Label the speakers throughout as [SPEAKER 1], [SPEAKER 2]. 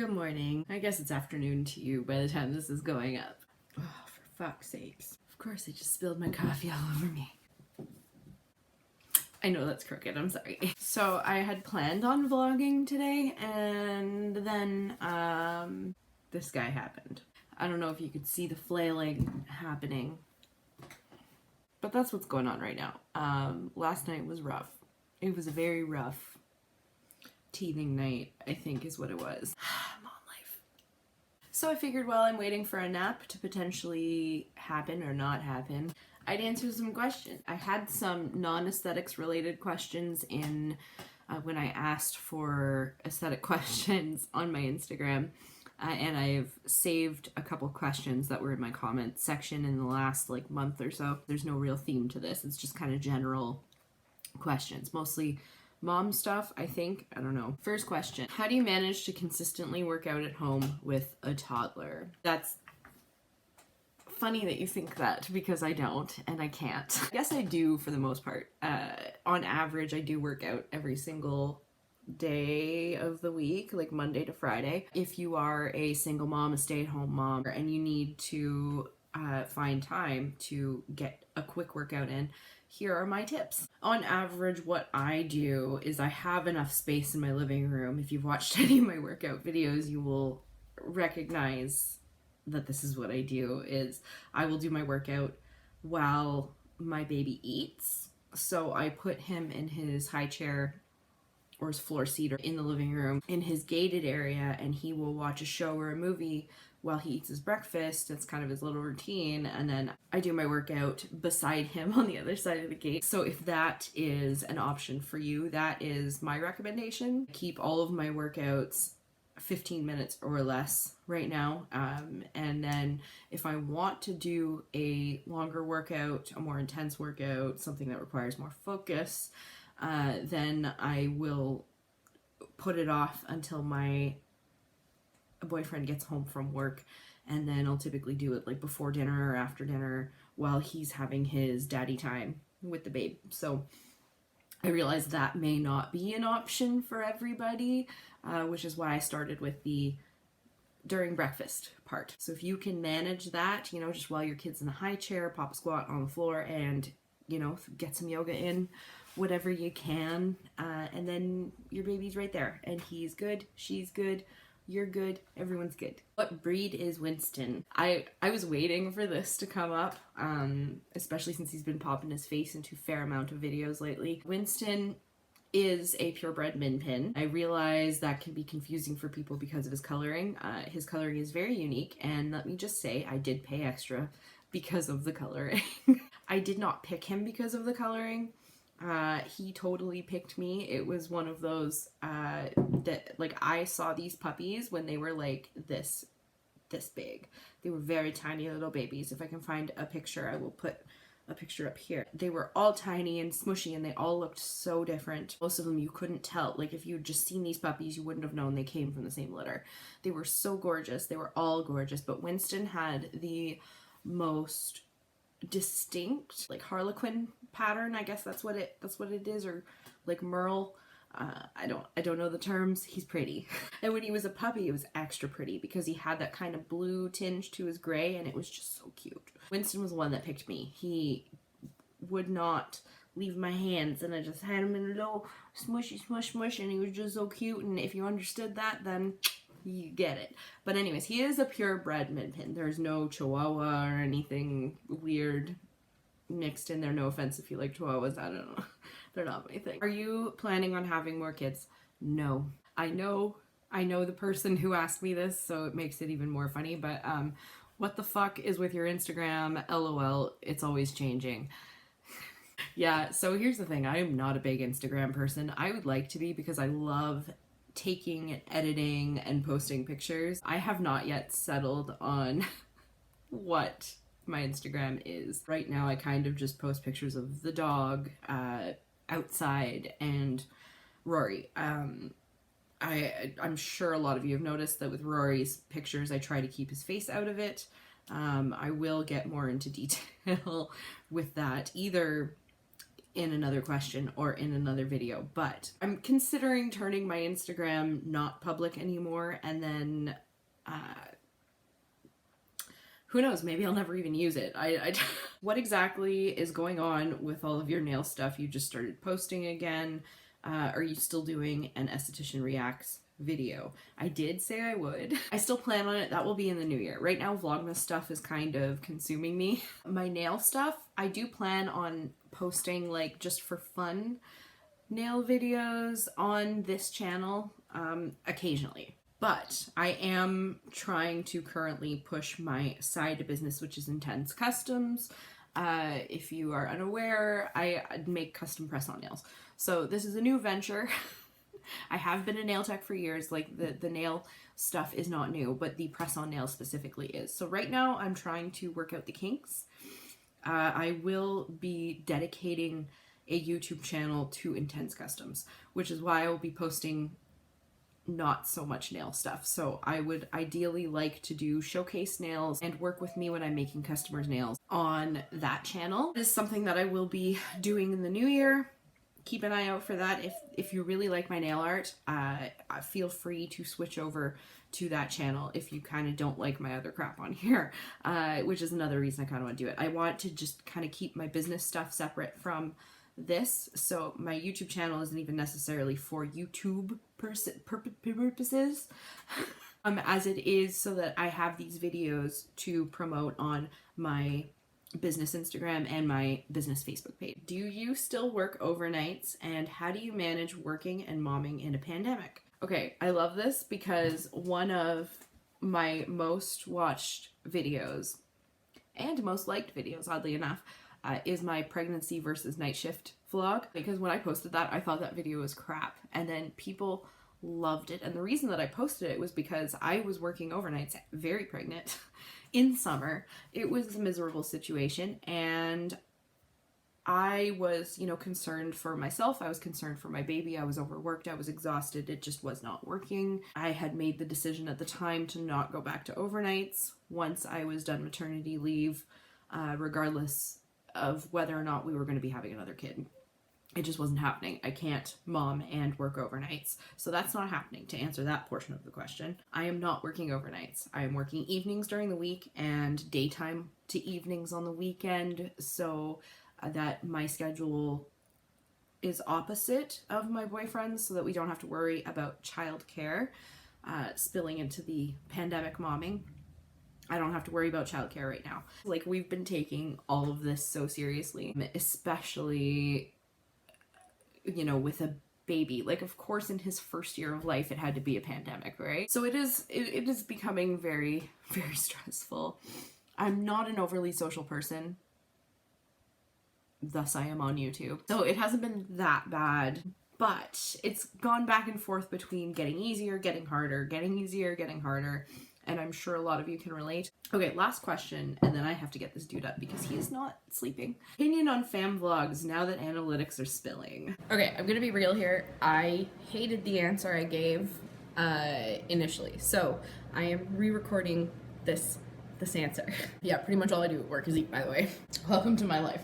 [SPEAKER 1] Good morning. I guess it's afternoon to you by the time this is going up. Oh, for fuck's sakes. Of course I just spilled my coffee all over me. I know that's crooked, I'm sorry. So I had planned on vlogging today and then this guy happened. I don't know if you could see the flailing happening, but that's what's going on right now. Last night was rough. It was a very rough teething night, I think is what it was. I'm on life. So I figured while I'm waiting for a nap to potentially happen or not happen, I'd answer some questions. I had some non-aesthetics related questions in when I asked for aesthetic questions on my Instagram. And I've saved a couple questions that were in my comment section in the last month or so. There's no real theme to this. It's just kind of general questions, mostly mom stuff, I think. I don't know. First question. How do you manage to consistently work out at home with a toddler? That's funny that you think that, because I don't and I can't. I guess I do for the most part. On average, I do work out every single day of the week, like Monday to Friday. If you are a single mom, a stay-at-home mom, and you need to find time to get a quick workout in, here are my tips. On average, what I do is I have enough space in my living room. If you've watched any of my workout videos, you will recognize that this is what I do, is I will do my workout while my baby eats. So I put him in his high chair or his floor seat or in the living room in his gated area, and he will watch a show or a movie while he eats his breakfast. That's kind of his little routine, and then I do my workout beside him on the other side of the gate. So if that is an option for you, that is my recommendation. Keep all of my workouts 15 minutes or less right now, and then if I want to do a longer workout, a more intense workout, something that requires more focus, then I will put it off until my boyfriend gets home from work, and then I'll typically do it before dinner or after dinner while he's having his daddy time with the babe. So I realize that may not be an option for everybody, which is why I started with the during breakfast part. So if you can manage that, just while your kid's in the high chair, pop a squat on the floor and, get some yoga in, whatever you can, and then your baby's right there and he's good, she's good, you're good, everyone's good. What breed is Winston? I was waiting for this to come up, especially since he's been popping his face into a fair amount of videos lately. Winston is a purebred min pin. I realize that can be confusing for people because of his coloring. His coloring is very unique, and let me just say, I did pay extra because of the coloring. I did not pick him because of the coloring. He totally picked me. It was one of those that I saw these puppies when they were this big. They were very tiny little babies. If I can find a picture, I will put a picture up here. They were all tiny and smushy, and they all looked so different. Most of them you couldn't tell. If you'd just seen these puppies, you wouldn't have known they came from the same litter. They were so gorgeous. They were all gorgeous, but Winston had the most distinct harlequin pattern. I guess that's what it is, or merle. I don't know the terms. He's pretty. And when he was a puppy, it was extra pretty because he had that kind of blue tinge to his gray, and it was just so cute. Winston was the one that picked me. He would not leave my hands, and I just had him in a little smushy smush smush, and he was just so cute. And if you understood that, then you get it. But anyways, he is a purebred min pin. There's no Chihuahua or anything weird mixed in there. No offense if you like Chihuahuas. I don't know. They're not my thing. Are you planning on having more kids? No. I know the person who asked me this, so it makes it even more funny, but what the fuck is with your Instagram? LOL, it's always changing. Yeah, so here's the thing. I am not a big Instagram person. I would like to be because I love taking and editing and posting pictures. I have not yet settled on what my Instagram is. Right now I kind of just post pictures of the dog, outside, and Rory. I'm sure a lot of you have noticed that with Rory's pictures I try to keep his face out of it. I will get more into detail with that, either in another question or in another video. But I'm considering turning my Instagram not public anymore, and then who knows, maybe I'll never even use it. What exactly is going on with all of your nail stuff? You just started posting again. Are you still doing an esthetician reacts video? I did say I would. I still plan on it. That will be in the new year. Right now, Vlogmas stuff is kind of consuming me. My nail stuff, I do plan on posting like just for fun nail videos on this channel occasionally. But I am trying to currently push my side business, which is Intense Customs. If you are unaware, I make custom press-on nails. So this is a new venture. I have been a nail tech for years. Like the nail stuff is not new, but the press-on nails specifically is. So right now I'm trying to work out the kinks. I will be dedicating a YouTube channel to Intense Customs, which is why I will be posting not so much nail stuff. So I would ideally like to do showcase nails and work with me when I'm making customers' nails on that channel. This is something that I will be doing in the new year. Keep an eye out for that. If you really like my nail art, feel free to switch over to that channel if you kind of don't like my other crap on here, which is another reason I kind of want to do it. I want to just kind of keep my business stuff separate from this, so my YouTube channel isn't even necessarily for YouTube purposes, as it is so that I have these videos to promote on my business Instagram and my business Facebook page. Do you still work overnights, and how do you manage working and momming in a pandemic? Okay, I love this because one of my most watched videos and most liked videos, oddly enough, is my pregnancy versus night shift vlog, because when I posted that, I thought that video was crap, and then people loved it. And the reason that I posted it was because I was working overnights, very pregnant, in summer. It was a miserable situation, and I was, you know, concerned for myself. I was concerned for my baby. I was overworked. I was exhausted. It just was not working. I had made the decision at the time to not go back to overnights once I was done maternity leave, regardless of whether or not we were going to be having another kid. It just wasn't happening. I can't mom and work overnights. So that's not happening, to answer that portion of the question. I am not working overnights. I am working evenings during the week and daytime to evenings on the weekend, so that my schedule is opposite of my boyfriend's, so that we don't have to worry about childcare spilling into the pandemic momming. I don't have to worry about childcare right now. Like, we've been taking all of this so seriously, especially, you know, with a baby. Like, of course, in his first year of life, it had to be a pandemic, right? So it is becoming very, very stressful. I'm not an overly social person. Thus, I am on YouTube. So it hasn't been that bad, but it's gone back and forth between getting easier, getting harder, getting easier, getting harder. And I'm sure a lot of you can relate. Okay, last question, and then I have to get this dude up because he is not sleeping. Opinion on fam vlogs now that analytics are spilling. Okay, I'm gonna be real here. I hated the answer I gave initially. So I am re-recording this answer. Yeah, pretty much all I do at work is eat, by the way. Welcome to my life.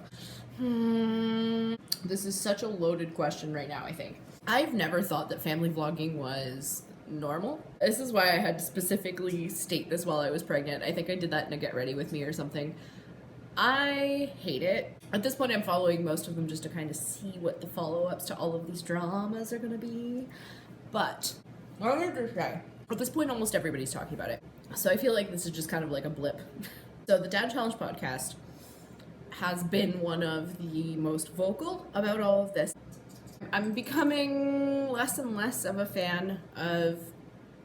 [SPEAKER 1] This is such a loaded question right now, I think. I've never thought that family vlogging was normal. This is why I had to specifically state this while I was pregnant. I think I did that in a get ready with me or something. I hate it. At this point, I'm following most of them just to kind of see what the follow-ups to all of these dramas are gonna be. But I'm gonna just say, at this point, almost everybody's talking about it. So I feel like this is just kind of like a blip. So the Dad Challenge podcast has been one of the most vocal about all of this. I'm becoming less and less of a fan of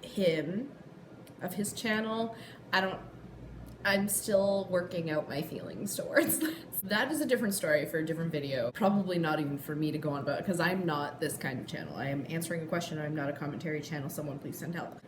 [SPEAKER 1] him, of his channel. I'm still working out my feelings towards this. That is a different story for a different video. Probably not even for me to go on about, because I'm not this kind of channel. I am answering a question. I'm not a commentary channel. Someone please send help.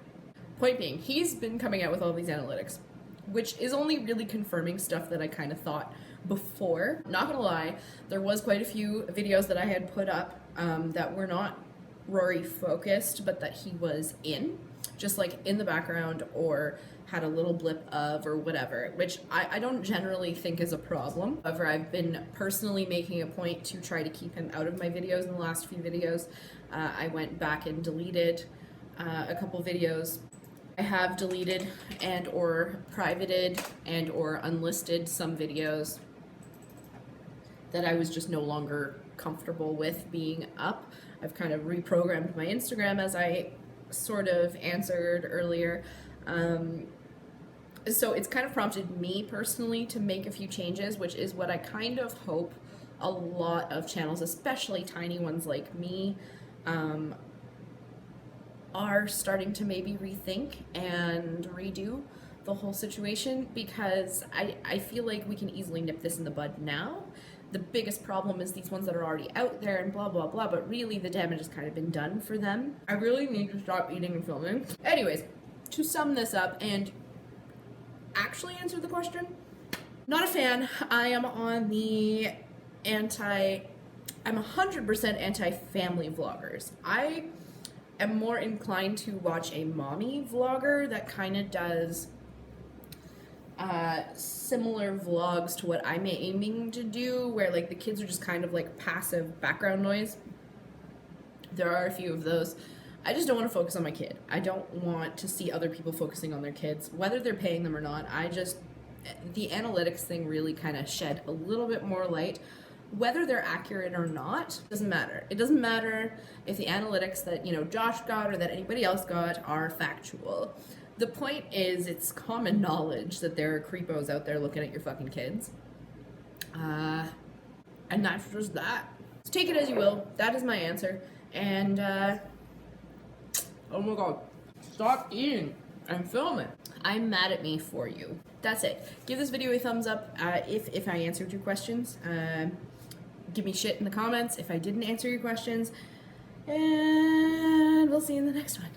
[SPEAKER 1] Point being, he's been coming out with all these analytics, which is only really confirming stuff that I kind of thought before. Not gonna lie, there was quite a few videos that I had put up that were not Rory focused, but that he was in. just like in the background or had a little blip of or whatever, which I don't generally think is a problem. However, I've been personally making a point to try to keep him out of my videos in the last few videos. I went back and deleted a couple videos. I have deleted and or privated and or unlisted some videos that I was just no longer comfortable with being up. I've kind of reprogrammed my Instagram, as I sort of answered earlier. So it's kind of prompted me personally to make a few changes, which is what I kind of hope a lot of channels, especially tiny ones like me, are starting to maybe rethink and redo the whole situation, because I feel like we can easily nip this in the bud now. The biggest problem is these ones that are already out there and blah, blah, blah, but really the damage has kind of been done for them. I really need to stop eating and filming. Anyways, to sum this up and actually answer the question, not a fan. I am on the I'm 100% anti-family vloggers. I am more inclined to watch a mommy vlogger that kind of does similar vlogs to what I'm aiming to do, where like the kids are just kind of like passive background noise. There are a few of those. I just don't want to focus on my kid. I don't want to see other people focusing on their kids, whether they're paying them or not. The analytics thing really kind of shed a little bit more light. Whether they're accurate or not, doesn't matter. It doesn't matter if the analytics that, Josh got or that anybody else got are factual. The point is, it's common knowledge that there are creepos out there looking at your fucking kids. And that's just that. So take it as you will. That is my answer. And, oh my god, stop eating and film it. I'm mad at me for you. That's it. Give this video a thumbs up if I answered your questions. Give me shit in the comments if I didn't answer your questions. And we'll see you in the next one.